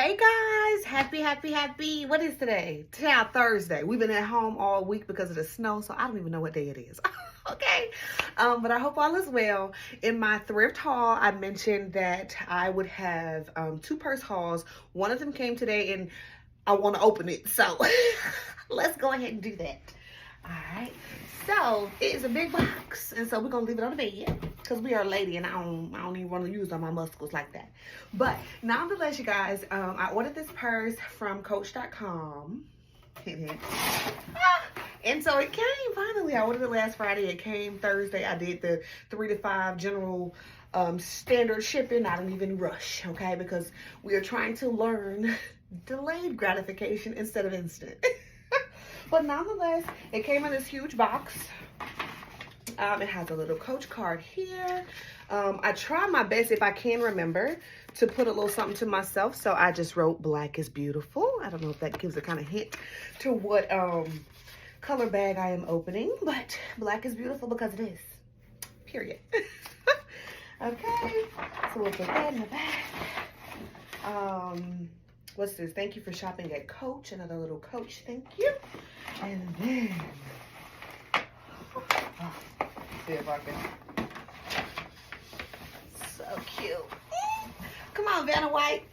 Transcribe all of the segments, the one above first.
Hey guys, happy. What is today? Today, Thursday. We've been at home all week because of the snow, so I don't even know what day it is. Okay. But I hope all is well. In my thrift haul, I mentioned that I would have two purse hauls. One of them came today and I want to open it. So let's go ahead and do that. All right. So it is a big box, and so we're gonna leave it on the bed because we are a lady, and I don't even want to use all my muscles like that. But nonetheless, you guys, I ordered this purse from Coach.com, and so it came finally. I ordered it last Friday. It came Thursday. I did the 3 to 5 general standard shipping. I didn't even rush, okay, because we are trying to learn delayed gratification instead of instant. But nonetheless, it came in this huge box. It has a little Coach card here. I try my best, if I can remember, to put a little something to myself. So I just wrote "Black is beautiful." I don't know if that gives a kind of hint to what color bag I am opening, but black is beautiful because it is. Period. Okay, so we'll put that in the bag. What's this? Thank you for shopping at Coach. Another little Coach thank you. And then, see if I can. So cute. Come on, Vanna White.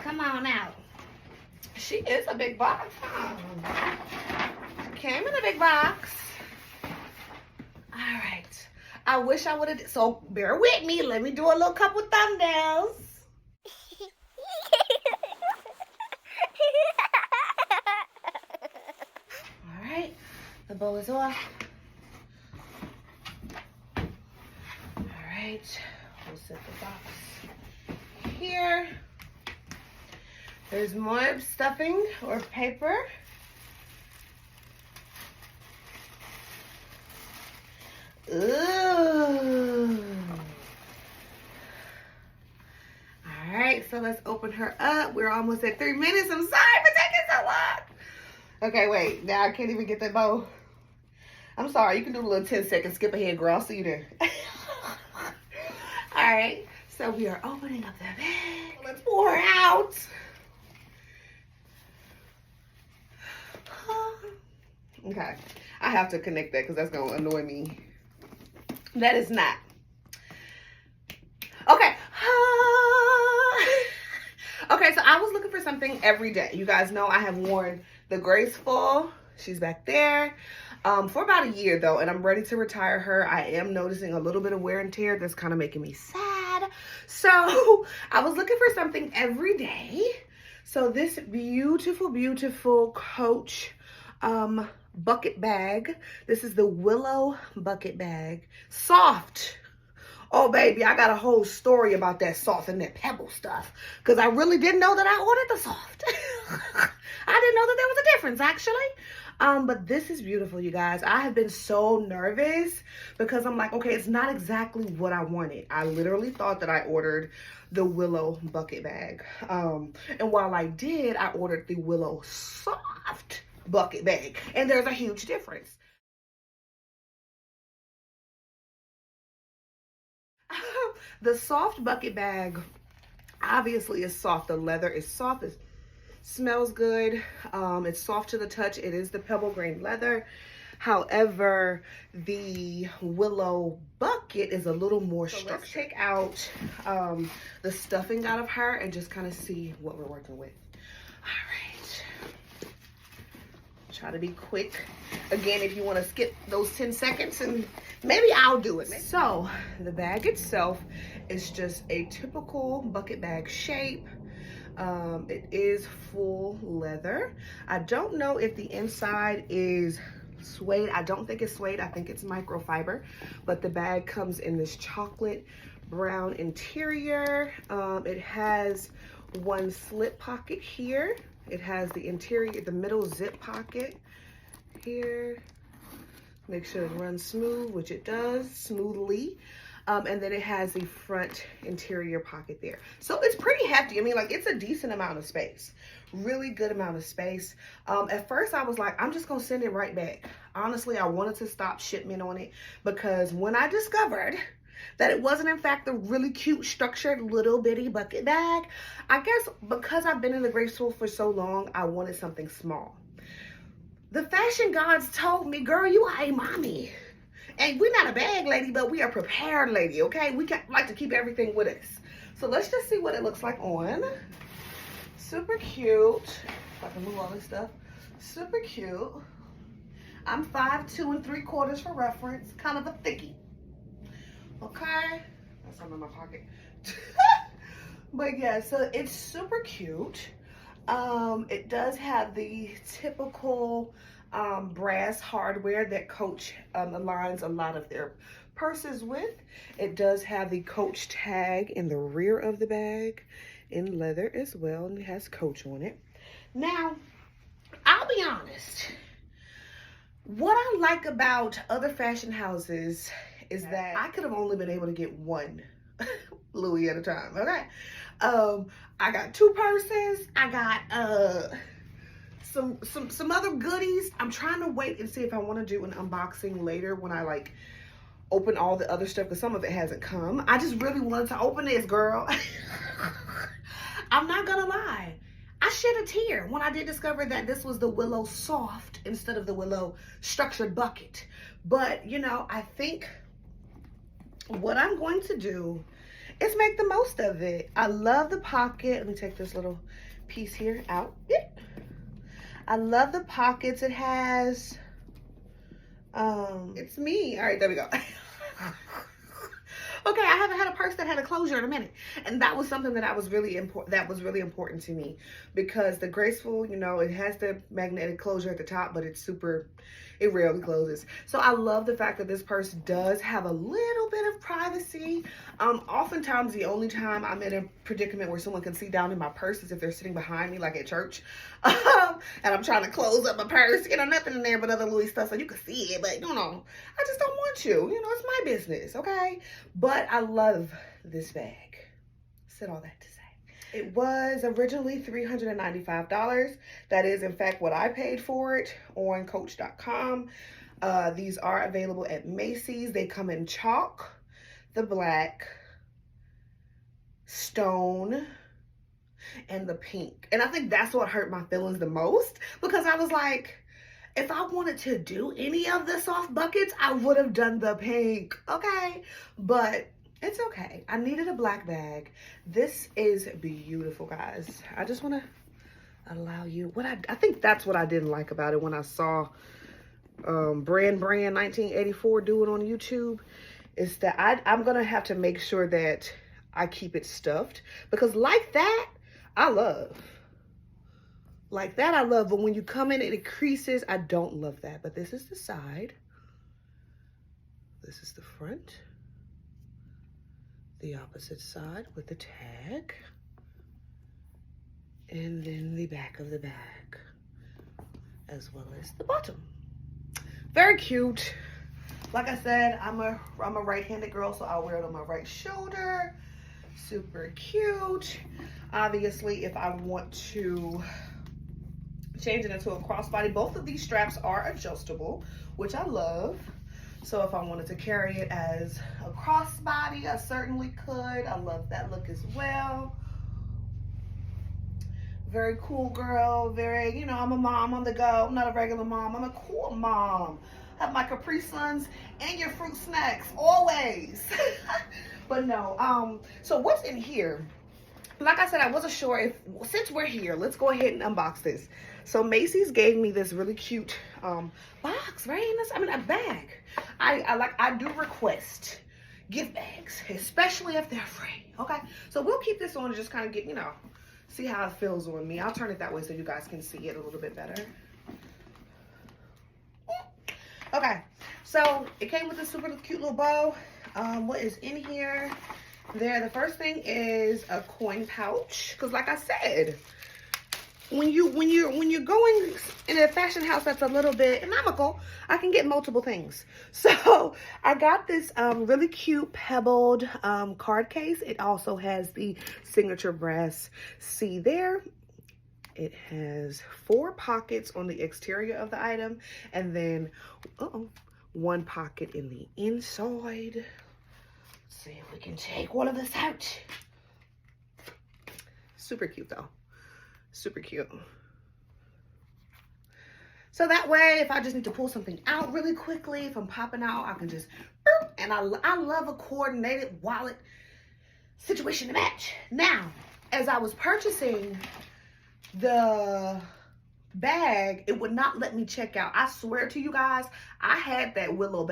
Come on out. She is a big box. Came in a big box. All right. I wish I would have, so bear with me. Let me do a little couple thumbnails. All right, the bow is off. All right, we'll set the box here. There's more stuffing or paper. Ooh. All right, so let's open her up. We're almost at 3 minutes. I'm sorry for taking so long. Okay, wait. Now I can't even get that bow. I'm sorry. You can do a little 10-second skip ahead, girl. I'll see you there. All right, so we are opening up the bag. Let's pour her out. Okay, I have to connect that because that's going to annoy me. That is not. Okay. Okay, so I was looking for something every day. You guys know I have worn the Graceful. She's back there. For about a year though, and I'm ready to retire her. I am noticing a little bit of wear and tear that's kind of making me sad. So I was looking for something every day. So this beautiful, beautiful Coach bucket bag. This is the Willow bucket bag. Soft. Oh baby, I got a whole story about that soft and that pebble stuff, because I really didn't know that I ordered the soft. I didn't know that there was a difference actually. But this is beautiful, you guys. I have been so nervous because I'm like, okay, it's not exactly what I wanted. I literally thought that I ordered the Willow bucket bag. And while I did, I ordered the Willow soft bucket bag, and there's a huge difference. The soft bucket bag obviously is soft. The leather is soft. It smells good. It's soft to the touch. It is the pebble grain leather. However, the Willow bucket is a little more structured. Let's take out the stuffing out of her and just kind of see what we're working with. All right. Try to be quick. Again, if you want to skip those 10 seconds, and maybe I'll do it. So the bag itself is just a typical bucket bag shape. It is full leather. I don't know if the inside is suede. I don't think it's suede. I think it's microfiber, but the bag comes in this chocolate brown interior. It has one slip pocket here. It has the interior, the middle zip pocket here. Make sure it runs smooth, which it does smoothly. And then it has the front interior pocket there. So it's pretty hefty. I mean, like, it's a decent amount of space. Really good amount of space. At first I was like, I'm just gonna send it right back. honestly, I wanted to stop shipment on it because when I discovered that it wasn't in fact the really cute structured little bitty bucket bag, I guess because I've been in the graceful for so long, I wanted something small. The fashion gods told me, girl, you are a mommy. And we're not a bag lady, but we are prepared lady, okay? We like to keep everything with us. So let's just see what it looks like on. Super cute. If I can move all this stuff. Super cute. I'm 5'2"3/4" for reference. Kind of a thickie. Okay. That's something in my pocket. But yeah, so it's super cute. It does have the typical brass hardware that Coach aligns a lot of their purses with. It does have the Coach tag in the rear of the bag in leather as well, and it has Coach on it. Now, I'll be honest. What I like about other fashion houses is that I could have only been able to get one Louis at a time, okay? I got 2 purses. I got some other goodies. I'm trying to wait and see if I want to do an unboxing later when I like open all the other stuff, because some of it hasn't come. I just really wanted to open this, girl. I'm not gonna lie. I shed a tear when I did discover that this was the Willow Soft instead of the Willow Structured Bucket. But, you know, I think what I'm going to do is make the most of it. I love the pocket. Let me take this little piece here out. I love the pockets it has. It's me. All right, there we go. Okay, I haven't had a purse that had a closure in a minute, and that was something that was really important to me, because the graceful, you know, it has the magnetic closure at the top, but it rarely closes. So I love the fact that this purse does have a little bit of privacy. Oftentimes the only time I'm in a predicament where someone can see down in my purse is if they're sitting behind me, like at church, and I'm trying to close up my purse, you know, nothing in there but other Louis stuff, so you can see it, but you know, I just don't want you know, it's my business, okay? But I love this bag. Said all that to say. It was originally $395. That is, in fact, what I paid for it on Coach.com. These are available at Macy's. They come in chalk, the black, stone, and the pink. And I think that's what hurt my feelings the most, because I was like, if I wanted to do any of the soft buckets, I would have done the pink, okay? But it's okay. I needed a black bag. This is beautiful, guys. I just want to allow you, I think that's what I didn't like about it when I saw Brand 1984 do it on YouTube, is that I'm going to have to make sure that I keep it stuffed, because like that, I love. Like that, I love. But when you come in and it creases, I don't love that. But this is the side. This is the front. The opposite side with the tag. And then the back of the bag, as well as the bottom. Very cute. Like I said, I'm a right-handed girl, so I'll wear it on my right shoulder. Super cute. Obviously, if I want to change it into a crossbody, both of these straps are adjustable, which I love. So if I wanted to carry it as a crossbody, I certainly could. I love that look as well. Very cool girl. Very, you know, I'm a mom on the go. I'm not a regular mom. I'm a cool mom. I have my Capri Suns and your fruit snacks always. But no, so what's in here? Like I said, I wasn't sure if, since we're here, let's go ahead and unbox this. So Macy's gave me this really cute box, right? I mean, a bag. I do request gift bags, especially if they're free, okay? So we'll keep this on and just kind of get, you know, see how it feels on me. I'll turn it that way so you guys can see it a little bit better. Okay, so it came with a super cute little bow. What is in here? The first thing is a coin pouch, because like I said, when you're going in a fashion house that's a little bit economical, I can get multiple things. So I got this really cute pebbled card case. It also has the signature brass C there. It has 4 pockets on the exterior of the item, and then 1 pocket in the inside. Let's see if we can take one of this out. Super cute though. Super cute. So that way, if I just need to pull something out really quickly, if I'm popping out, I can just, boop, and I love a coordinated wallet situation to match. Now, as I was purchasing the bag, it would not let me check out. I swear to you guys, I had that Willow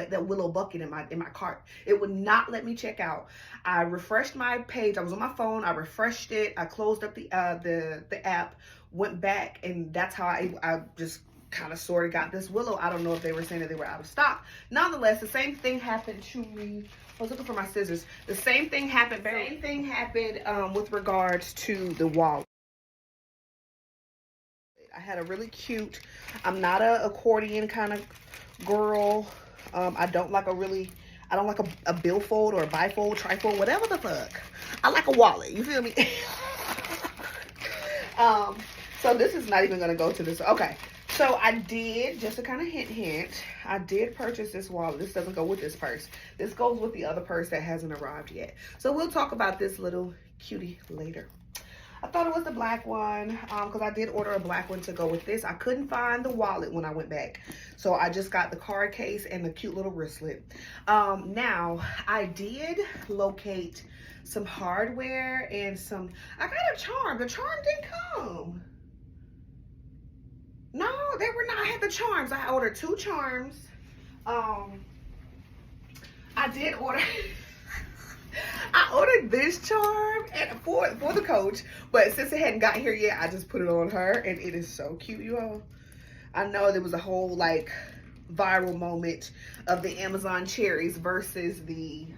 bucket in my cart. It would not let me check out. I refreshed my page. I was on my phone. I refreshed it. I closed up the app, went back, and that's how I just kind of sort of got this Willow. I don't know if they were saying that they were out of stock. Nonetheless, the same thing happened to me. I was looking for my scissors. The same thing happened. With regards to the wallet. I had a really cute. I'm not a accordion kind of girl. I don't like a billfold or a bifold, trifold, whatever the fuck. I like a wallet. You feel me? So this is not even gonna go to this. Okay. So I did, just to kind of hint, I did purchase this wallet. This doesn't go with this purse. This goes with the other purse that hasn't arrived yet. So we'll talk about this little cutie later. I thought it was the black one because I did order a black one to go with this. I couldn't find the wallet when I went back. So I just got the card case and the cute little wristlet. Now, I did locate some hardware and I got a charm. The charm didn't come. No, they were not. I had the charms. I ordered 2 charms. I did order. I ordered this charm for the coach, but since it hadn't got here yet, I just put it on her, and it is so cute, you all. I know there was a whole like viral moment of the Amazon cherries versus the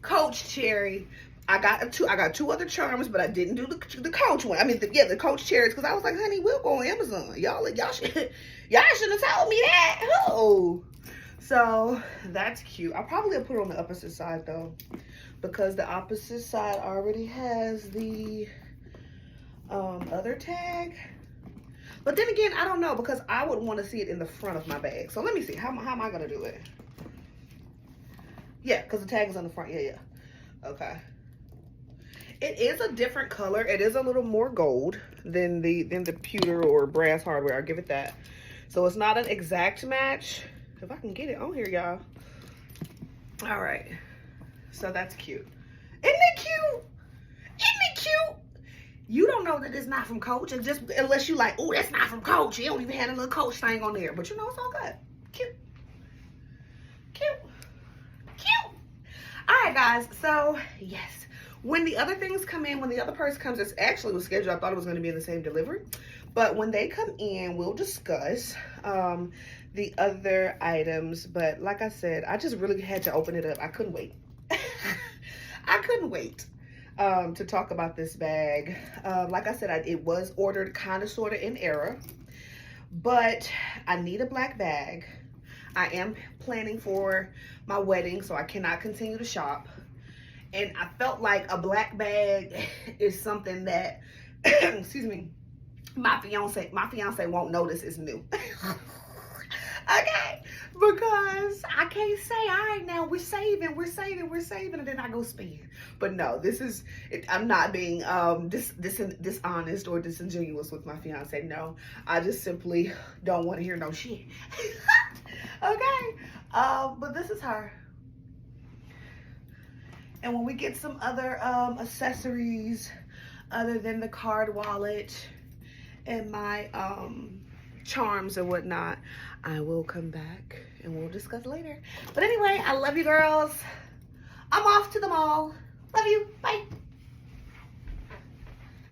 Coach cherry. I got 2 other charms, but I didn't do the Coach one. I mean, the Coach cherries, because I was like, honey, we'll go on Amazon. Y'all should have told me that. Oh. So that's cute. I'll probably put it on the opposite side though, because the opposite side already has the other tag. But then again, I don't know, because I would want to see it in the front of my bag. So let me see. How am I gonna do it? Yeah, because the tag is on the front. Yeah. Okay. It is a different color. It is a little more gold than the pewter or brass hardware. I'll give it that. So it's not an exact match. If I can get it on here, y'all. All right. So that's cute. Isn't it cute? Isn't it cute? You don't know that it's not from Coach, and just unless you like, oh, that's not from Coach. You don't even have a little Coach thing on there. But you know, it's all good. Cute. Cute. Cute. All right, guys. So, yes. When the other things come in, when the other purse comes, it's actually was scheduled. I thought it was going to be in the same delivery. But when they come in, we'll discuss the other items. But like I said, I just really had to open it up. I couldn't wait. I couldn't wait to talk about this bag. Like I said, it was ordered kind of sort of in error. But I need a black bag. I am planning for my wedding, so I cannot continue to shop. And I felt like a black bag is something that, excuse me, my fiance won't notice is new. Okay, because I can't say, all right, now we're saving, and then I go spend. But no, I'm not being dishonest or disingenuous with my fiance. No, I just simply don't want to hear no shit. Okay, but this is her. And when we get some other accessories other than the card wallet and my charms and whatnot, I will come back and we'll discuss later. But anyway, I love you girls. I'm off to the mall. Love you. Bye.